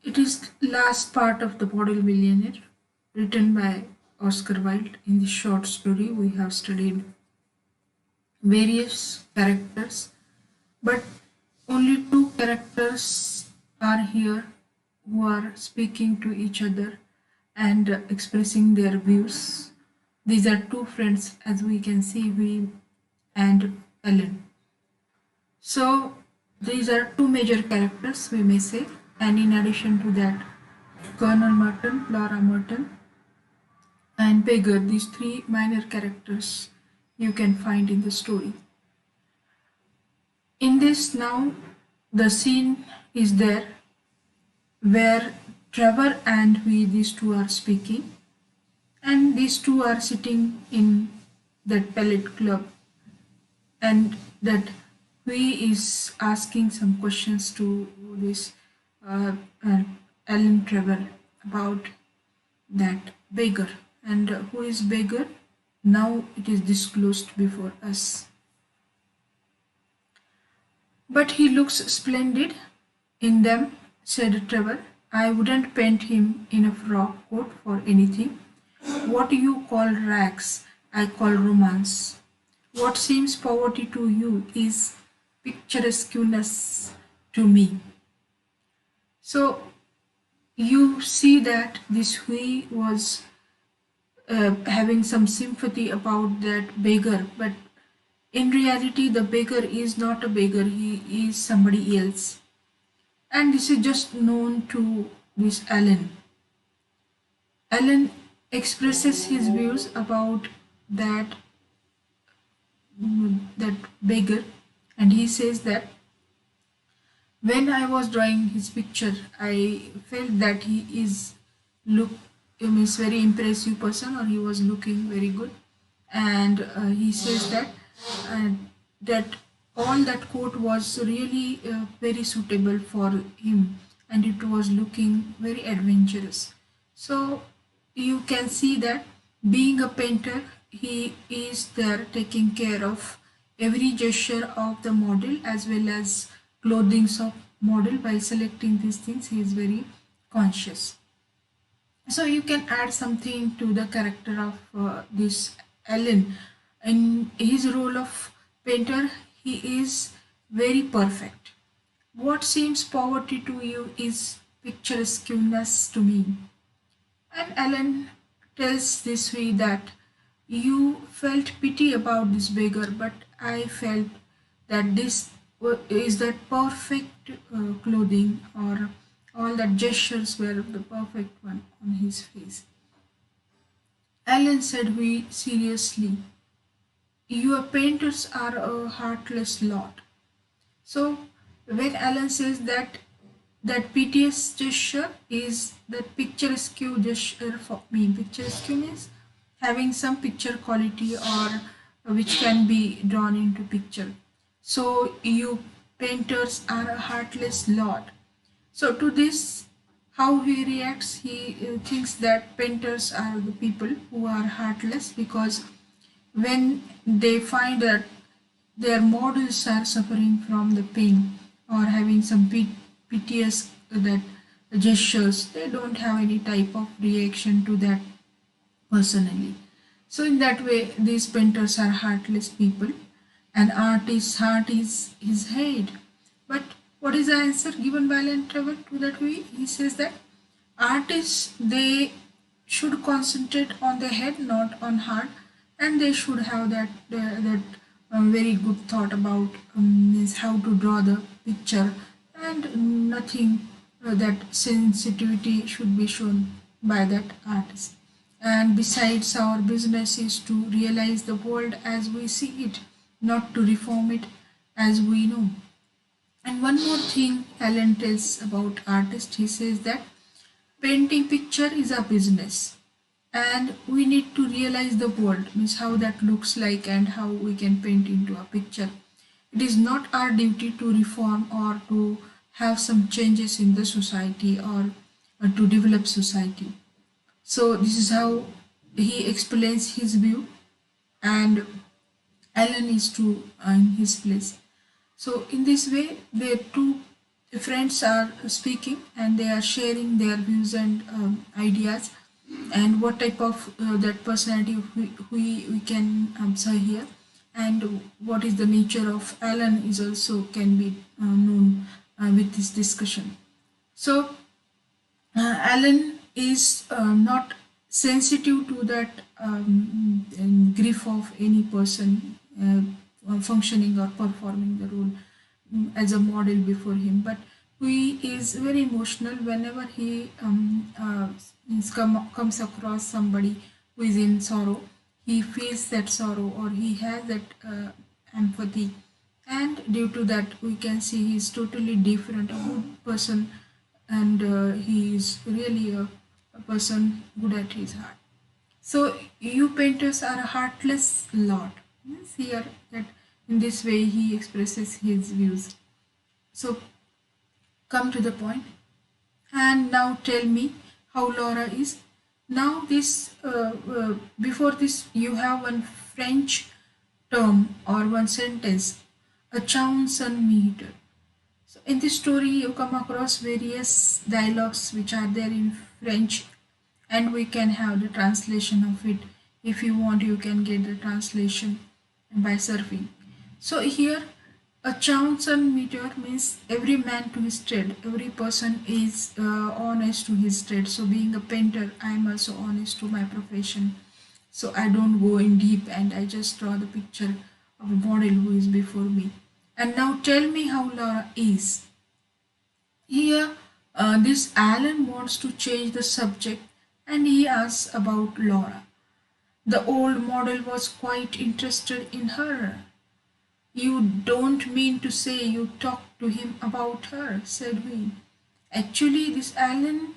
It is last part of the Model Millionaire, written by Oscar Wilde. In this short story, we have studied various characters, but only two characters are here who are speaking to each other and expressing their views. These are two friends, as we can see, V and Ellen. So these are two major characters, we may say, and in addition to that, Colonel Merton, Laura Merton, and Beggar, these three minor characters you can find in the story. In this now, the scene is there where Trevor and we, these two are speaking, and these two are sitting in that pellet club, and that we is asking some questions to this uh, uh, Alan Trevor about that beggar. And who is beggar? Now it is disclosed before us. But he looks splendid in them, said Trevor. I wouldn't paint him in a frock coat for anything. What you call rags, I call romance. What seems poverty to you is picturesqueness to me. So you see that this Hui was having some sympathy about that beggar, but in reality, the beggar is not a beggar, he is somebody else. And this is just known to this Alan. Alan expresses his views about that that beggar, and he says that when I was drawing his picture, I felt that he is look is very impressive person, or he was looking very good, and he says that uh, that all that coat was really very suitable for him, and it was looking very adventurous. So you can see that being a painter, he is there taking care of every gesture of the model as well as clothing of model. By selecting these things, he is very conscious. So you can add something to the character of this Alan. In his role of painter, he is very perfect. What seems poverty to you is picturesqueness to me. And Alan tells this way that you felt pity about this beggar, but I felt that this is that perfect clothing, or all the gestures were the perfect one on his face. Alan said, we seriously, your painters are a heartless lot. So when Alan says that that piteous gesture is that picturesque gesture for me. Picturesque means having some picture quality, or which can be drawn into picture. So you painters are a heartless lot. So to this, how he reacts, he thinks that painters are the people who are heartless, because when they find that their models are suffering from the pain or having some piteous that gestures, they don't have any type of reaction to that personally. So in that way, these painters are heartless people. An artist's heart is his head. But what is the answer given by Alan Trevor to that way? He says that artists, they should concentrate on the head, not on heart, and they should have that very good thought about is how to draw the picture, and nothing that sensitivity should be shown by that artist. And besides, our business is to realize the world as we see it, not to reform it as we know. And one more thing Alan tells about artists, he says that painting picture is a business, and we need to realize the world, means how that looks like and how we can paint into a picture. It is not our duty to reform or to have some changes in the society, or to develop society. So this is how he explains his view, and Alan is to in his place. So in this way, the two friends are speaking and they are sharing their views and ideas, and what type of that personality we can observe here, and what is the nature of Alan is also can be known with this discussion. So Alan is not sensitive to that grief of any person functioning or performing the role as a model before him, but he is very emotional whenever he comes across somebody who is in sorrow. He feels that sorrow or he has that empathy, and due to that we can see he is totally different, a good person, and he is really a person good at his heart. So you painters are a heartless lot. Yes, here that in this way he expresses his views. So come to the point. And now tell me how Laura is. Now this before this you have one French term or one sentence, a Johnson meter. So in this story, you come across various dialogues which are there in French, and we can have the translation of it. If you want, you can get the translation by surfing. So here, a Johnson meter means every man to his trade. Every person is honest to his trade. So being a painter, I am also honest to my profession. So I don't go in deep and I just draw the picture of a model who is before me. And now tell me how Laura is. Here, this Alan wants to change the subject and he asks about Laura. The old model was quite interested in her. You don't mean to say you talked to him about her, said we. Actually, this Alan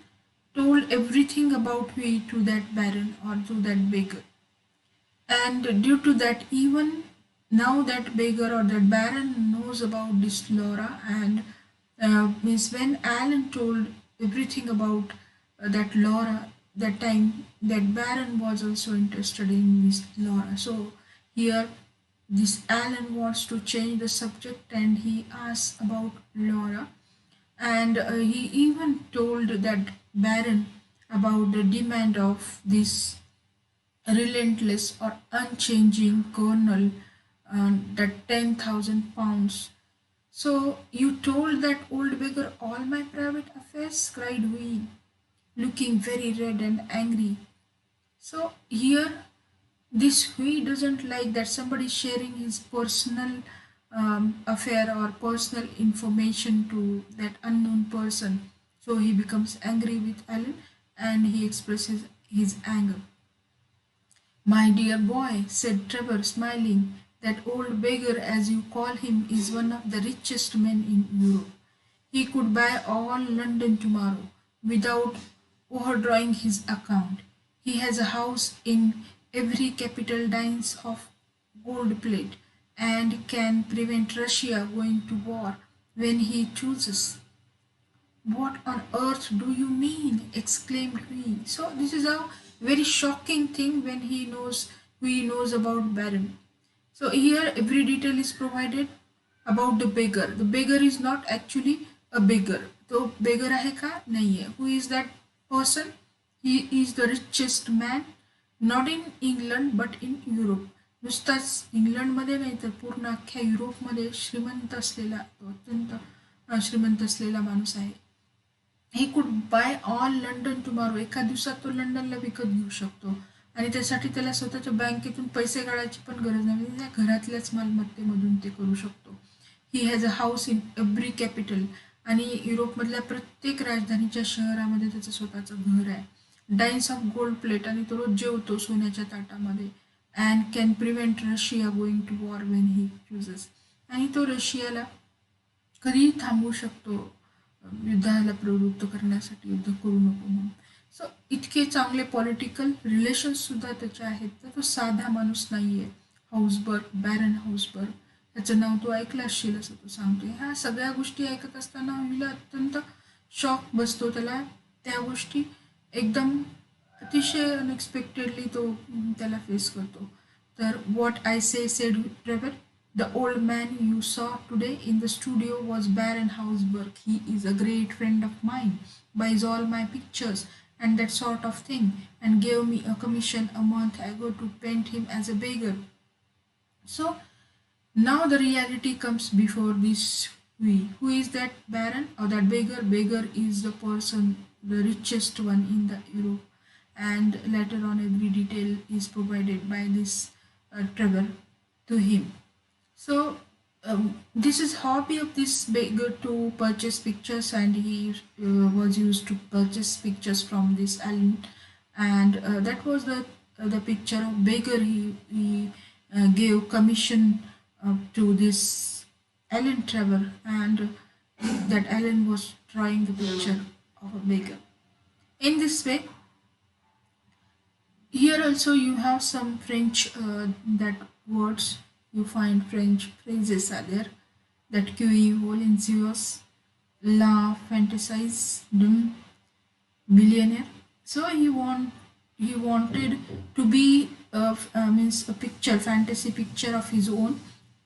told everything about me to that baron or to that beggar. And due to that, even now that beggar or that baron knows about this Laura, and means when Alan told everything about that Laura, that time that baron was also interested in this Laura. So here this Alan wants to change the subject and he asks about Laura, and he even told that baron about the demand of this relentless or unchanging colonel, that 10,000 pounds. So you told that old beggar all my private affairs, cried we, looking very red and angry. So here this he doesn't like that somebody sharing his personal affair or personal information to that unknown person. So he becomes angry with Alan and he expresses his anger. My dear boy, said Trevor, smiling, that old beggar, as you call him, is one of the richest men in Europe. He could buy all London tomorrow without overdrawing his account. He has a house in every capital dines of gold plate and can prevent Russia going to war when he chooses. What on earth do you mean? Exclaimed he. So this is a very shocking thing when he knows who he knows about Baron. So here every detail is provided about the beggar. The beggar is not actually a beggar. तो beggar आहे का? नाही आहे. Who is that person? He is the richest man, not in England but in Europe. नुसताच इंग्लंडमध्ये नाही तर पूर्ण अख्ख्या युरोपमध्ये श्रीमंत असलेला तो अत्यंत श्रीमंत असलेला माणूस आहे. He could bye all London tomorrow. एका दिवसात तो लंडनला विकत घेऊ शकतो आणि त्यासाठी त्याला स्वतःच्या बँकेतून पैसे काढायची पण गरज नाही. म्हणजे त्या घरातल्याच मालमत्तेमधून ते करू शकतो. He has a house in every capital. आणि युरोपमधल्या प्रत्येक राजधानीच्या शहरामध्ये त्याचं स्वतःचं घर आहे. डाईन्स ऑफ गोल्ड प्लेट आणि तो रोज जेवतो सोन्याच्या ताटामध्ये. And can prevent Russia going to war when he chooses. आणि तो रशियाला कधीही थांबवू शकतो युद्धाला प्रवृत्त करण्यासाठी, युद्ध करू नको म्हणून. सो इतके चांगले पॉलिटिकल रिलेशन्स सुद्धा त्याचे आहेत. तर तो साधा माणूस नाही आहे. हाऊसबर्ग, बॅरन हाऊसबर्ग, त्याचं नाव तू ऐकलं असशील असं तो सांगतोय. ह्या सगळ्या गोष्टी ऐकत असताना हिला अत्यंत शॉक बसतो. त्याला त्या गोष्टी एकदम अतिशय अनएक्सपेक्टेडली तो त्याला फेस करतो. तर व्हॉट आय से said Trevor, The old man you saw today in the studio was Baron Hausberg. He is a great friend of mine, buys all my pictures and that sort of thing, and gave me a commission a month ago to paint him as a beggar. So now the reality comes before this we. Who is that baron or that beggar? Beggar is the person, the richest one in the Europe, and later on every detail is provided by this Trevor to him. So this is hobby of this beggar to purchase pictures, and he was used to purchase pictures from this Allen, and that was the picture of beggar. He gave commission to this Alan Trevor, and that Alan was drawing the picture of a beggar. In this way, here also you have some French that words, you find French phrases are there, that QE Valencios, La Fantasize, Dum, Millionaire. So he wanted to be means a picture, fantasy picture of his own,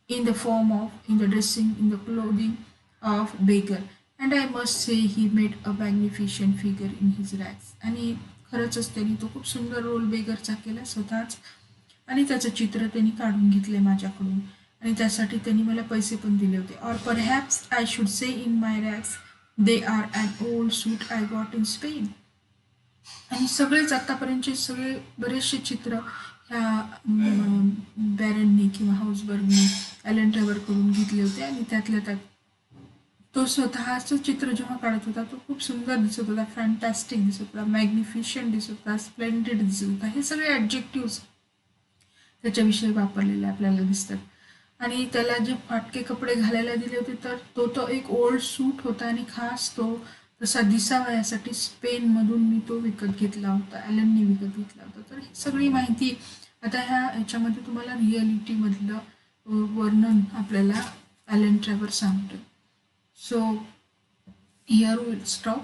in the form of, in the dressing, in the clothing of beggar. And I must say he made a magnificent figure in his rags. आणि खरंच त्यांनी तो खूप सुंदर role बेगरचा केला स्वतःच, आणि त्याचं चित्र त्यांनी काढून घेतलंय माझ्याकडून, आणि त्यासाठी त्यांनी मला पैसे पण दिले होते. और perhaps I should say in my rags they are an old suit I got in Spain. आणि सगळेच आतापर्यंतचे सगळे बरेचसे चित्र ह्या बॅरननी किंवा हाऊसबर्गनी ॲलन ट्रेवरकडून घेतले होते, आणि त्यातल्या त्यात तो स्वतःचं चित्र जेव्हा काढत होता तो खूप सुंदर दिसत होता, फॅन्टॅस्टिक दिसत होता, मॅग्निफिशियंट दिसत होता, स्प्लेंडेड दिसत होता. हे सगळे ॲडजेक्टिव्स त्याच्याविषयी वापरलेले आपल्याला दिसतात. आणि त्याला जे फाटके कपडे घालायला दिले होते तर तो एक ओल्ड सूट होता, आणि खास तो तसा दिसावा यासाठी स्पेनमधून मी तो विकत घेतला होता, ॲलननी विकत घेतला होता. तर ही सगळी माहिती आता याच्यामध्ये तुम्हाला रिअलिटीमधलं वर्णन आपल्याला ॲलन ट्रेवर सांगतो. So here we will stop.